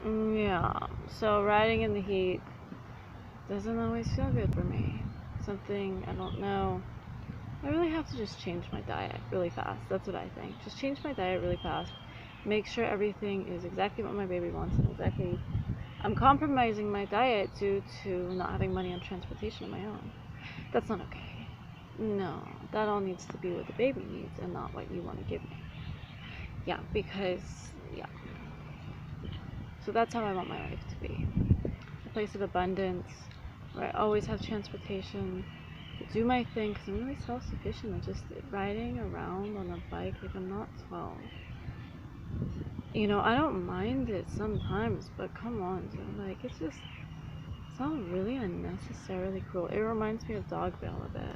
Yeah, so riding in the heat doesn't always feel good for me. Something, I don't know. I really have to just change my diet really fast. That's what I think. Just change my diet really fast. Make sure everything is exactly what my baby wants and exactly. I'm compromising my diet due to not having money on transportation of my own. That's not okay. No, that all needs to be what the baby needs and not what you want to give me. Yeah, because, yeah. So that's how I want my life to be. A place of abundance, where I always have transportation, to do my thing, because I'm really self-sufficient. I'm just riding around on a bike like I'm not 12. You know, I don't mind it sometimes, but come on, dude. Like, it's not really unnecessarily cruel. It reminds me of Dogville a bit.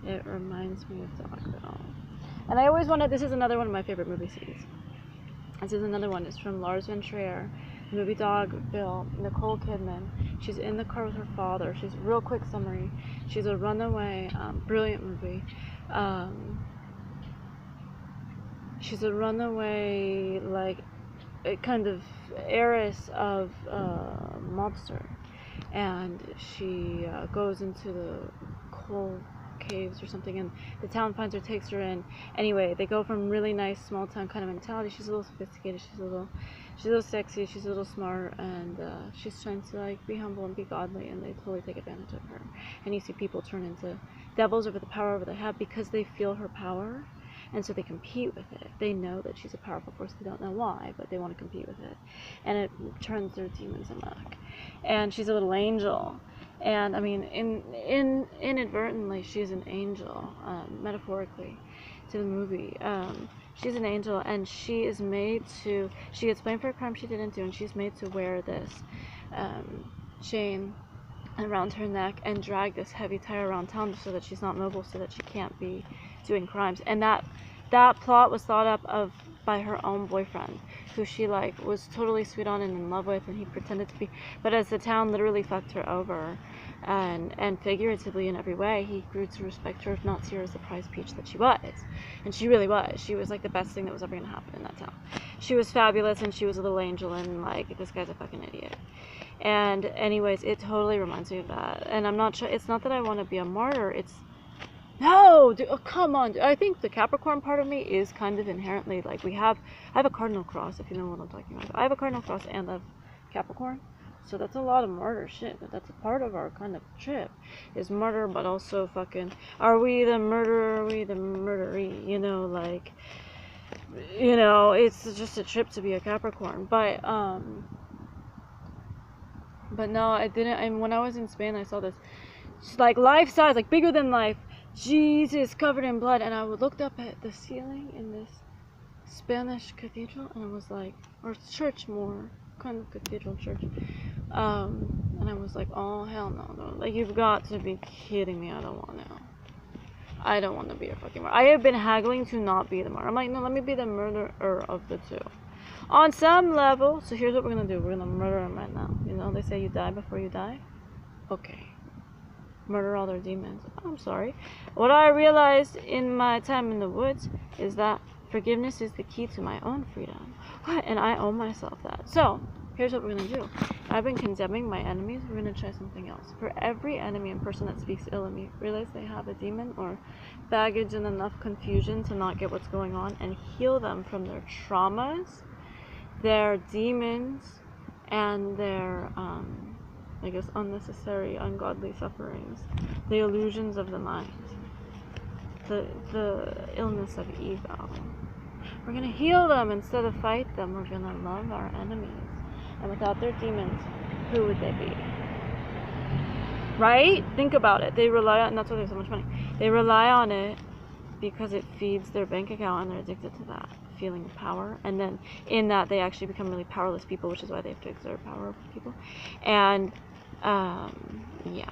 It reminds me of Dogville. And I always wanted, this is another one of my favorite movie scenes. This is another one. It's from Lars von Trier, the movie Dogville. Nicole Kidman. She's in the car with her father. She's real quick summary. She's a runaway, brilliant movie. She's a runaway, like, a kind of heiress of a mobster, and she goes into the coal caves or something, and the town finds her, takes her in. Anyway, they go from really nice small town kind of mentality. She's a little sophisticated, she's a little sexy, she's a little smart, and she's trying to like be humble and be godly, and they totally take advantage of her. And you see people turn into devils over the power over they have because they feel her power. And so they compete with it. They know that she's a powerful force. They don't know why, but they want to compete with it. And it turns their demons amok. And she's a little angel. And I mean, inadvertently, she's an angel, metaphorically, to the movie. She's an angel, and she is made to. She gets blamed for a crime she didn't do, and she's made to wear this chain around her neck and drag this heavy tire around town so that she's not mobile, so that she can't be doing crimes. And that plot was thought up by her own boyfriend, who she like was totally sweet on and in love with, and he pretended to be, but as the town literally fucked her over, and figuratively in every way, he grew to respect her, not see her as the prize peach that she was. And she really was. She was like the best thing that was ever gonna happen in that town. She was fabulous, and she was a little angel, and like, this guy's a fucking idiot. And anyways, it totally reminds me of that. And I'm not sure, it's not that I want to be a martyr, it's no, dude, oh, come on. I think the Capricorn part of me is kind of inherently like, I have a cardinal cross, if you know what I'm talking about. I have a cardinal cross and a Capricorn, so that's a lot of martyr shit. But that's a part of our kind of trip, is murder, but also fucking, are we the murderer, are we the murderee? You know, like, you know, it's just a trip to be a Capricorn. But no, I didn't. And when I was in Spain, I saw this, just like life size, like bigger than life, Jesus covered in blood, and I looked up at the ceiling in this Spanish cathedral, and I was like, or church more, kind of cathedral church, and I was like, oh hell no, like, you've got to be kidding me. I don't want to be a fucking martyr. I have been haggling to not be the martyr. I'm like, no, let me be the murderer of the two. On some level, so here's what we're gonna do. We're gonna murder them right now. You know, they say you die before you die. Okay. Murder all their demons. I'm sorry. What I realized in my time in the woods is that forgiveness is the key to my own freedom. And I owe myself that. So, here's what we're going to do. I've been condemning my enemies. We're going to try something else. For every enemy and person that speaks ill of me, realize they have a demon or baggage and enough confusion to not get what's going on, and heal them from their traumas, their demons, and their I guess unnecessary, ungodly sufferings, the illusions of the mind, the illness of ego. We're gonna heal them instead of fight them. We're gonna love our enemies. And without their demons, who would they be? Right? Think about it. They rely on, and that's why they have so much money. They rely on it because it feeds their bank account, and they're addicted to that feeling of power. And then in that, they actually become really powerless people, which is why they have to exert power over people. And yeah.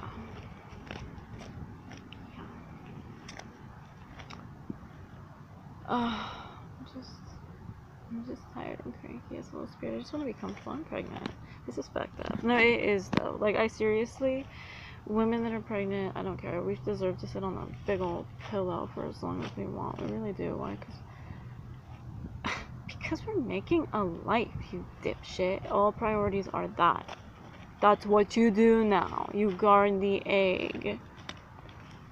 I'm just tired and cranky as a little spirit. I just want to be comfortable. I'm pregnant. This is fucked up. No, it is though. Like, I seriously, women that are pregnant, I don't care. We deserve to sit on a big old pillow for as long as we want. We really do. Why? Because Because we're making a life, you dipshit. All priorities are that. That's what you do now. You guard the egg.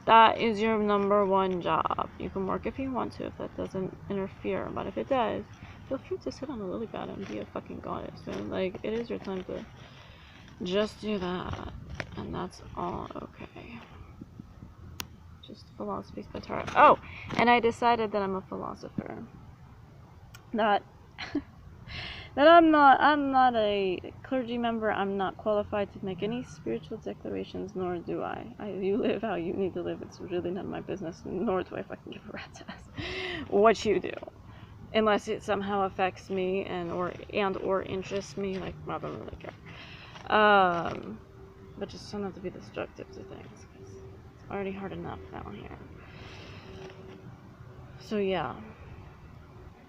That is your #1 job. You can work if you want to, if that doesn't interfere. But if it does, feel free to sit on a lily pad and be a fucking goddess. And like, it is your time to just do that. And that's all okay. Just philosophy spits hard. Oh, and I decided that I'm a philosopher. That I'm not a clergy member. I'm not qualified to make any spiritual declarations, nor do I. You live how you need to live. It's really none of my business, nor do I fucking give a rat's ass what you do. Unless it somehow affects me and or interests me, like, I don't really care. But just try not to be destructive to things, because it's already hard enough down here. So yeah,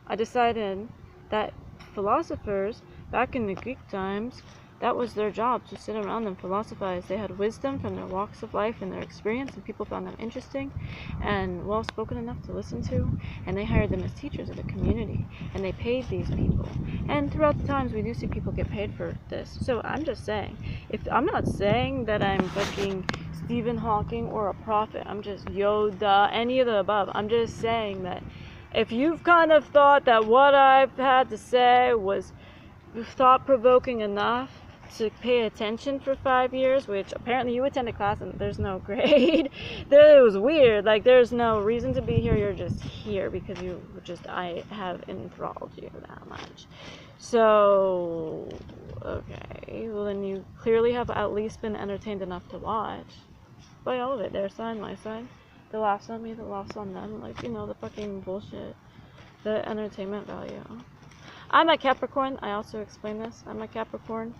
I decided that philosophers, back in the Greek times, that was their job, to sit around and philosophize. They had wisdom from their walks of life and their experience, and people found them interesting and well-spoken enough to listen to, and they hired them as teachers of the community, and they paid these people. And throughout the times, we do see people get paid for this. So I'm just saying, I'm not saying that I'm fucking Stephen Hawking or a prophet. I'm just Yoda, any of the above. I'm just saying that if you've kind of thought that what I've had to say was thought-provoking enough to pay attention for 5 years, which apparently you attended class and there's no grade, it was weird. Like, there's no reason to be here. You're just here because I have enthralled you that much. So, okay, well then you clearly have at least been entertained enough to watch. By all of it, their side, my side. The laughs on me, the laughs on them, like, you know, the fucking bullshit, the entertainment value. I'm a Capricorn. I also explained this. I'm a Capricorn,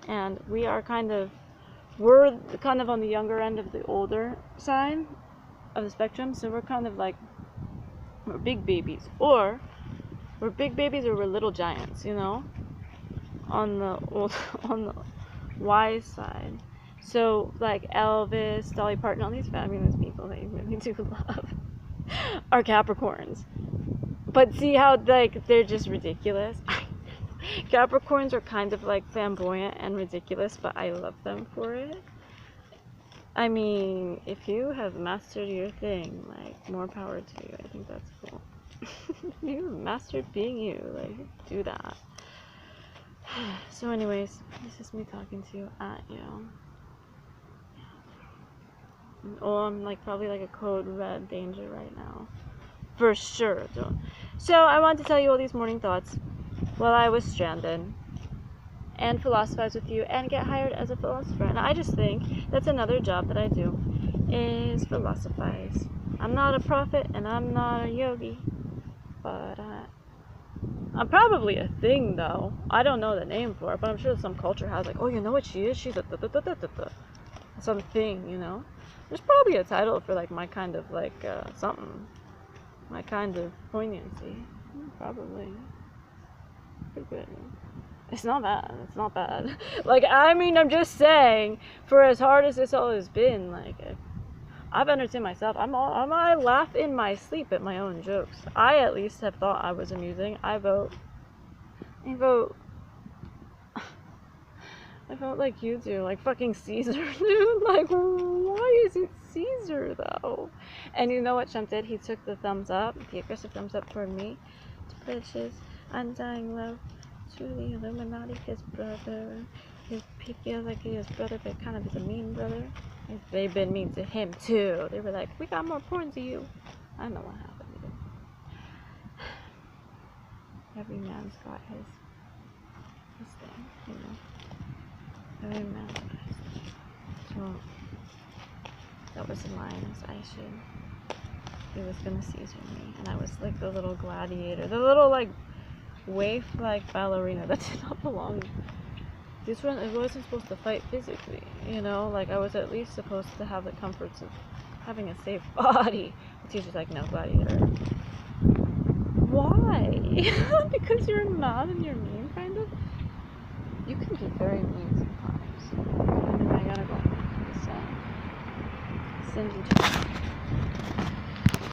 and we're kind of on the younger end of the older side of the spectrum, so we're kind of like, we're big babies, or we're little giants, you know, on the wise side. So, like Elvis, Dolly Parton, all these fabulous people that you really do love are Capricorns. But see how, like, they're just ridiculous? Capricorns are kind of, like, flamboyant and ridiculous, but I love them for it. I mean, if you have mastered your thing, like, more power to you. I think that's cool. You've mastered being you. Like, do that. So anyways, this is me talking to you at you. Oh, I'm like probably like a code red danger right now. For sure. So I wanted to tell you all these morning thoughts while I was stranded, and philosophize with you and get hired as a philosopher. And I just think that's another job that I do, is philosophize. I'm not a prophet and I'm not a yogi, but I'm probably a thing though. I don't know the name for it, but I'm sure some culture has, like, oh, you know what she is? She's a something, you know? There's probably a title for, like, my kind of, like, something. My kind of poignancy. Probably. Pretty good. It's not bad. It's not bad. Like, I mean, I'm just saying, for as hard as this all has been, like, I've entertained myself. I laugh in my sleep at my own jokes. I at least have thought I was amusing. I vote like you do, like fucking Caesar, dude. Like, why is it Caesar, though? And you know what Trump did? He took the thumbs up, the aggressive thumbs up for me, to pledge his undying love to the Illuminati, his brother. He feels like he is brother, but kind of is a mean brother. They've been mean to him, too. They were like, we got more porn to you. I don't know what happened to them. Every man's got his thing, you know. Every man's got his thing. So, that was the lines I should. He was gonna Caesar me, and I was like the little gladiator, the little, like, waif-like ballerina that did not belong. This one, it wasn't supposed to fight physically, you know? Like, I was at least supposed to have the comforts of having a safe body. The teacher's like, no, gladiator. Why? Because you're mad and you're mean, kind of? You can be very mean sometimes. I mean, I gotta go. Send you to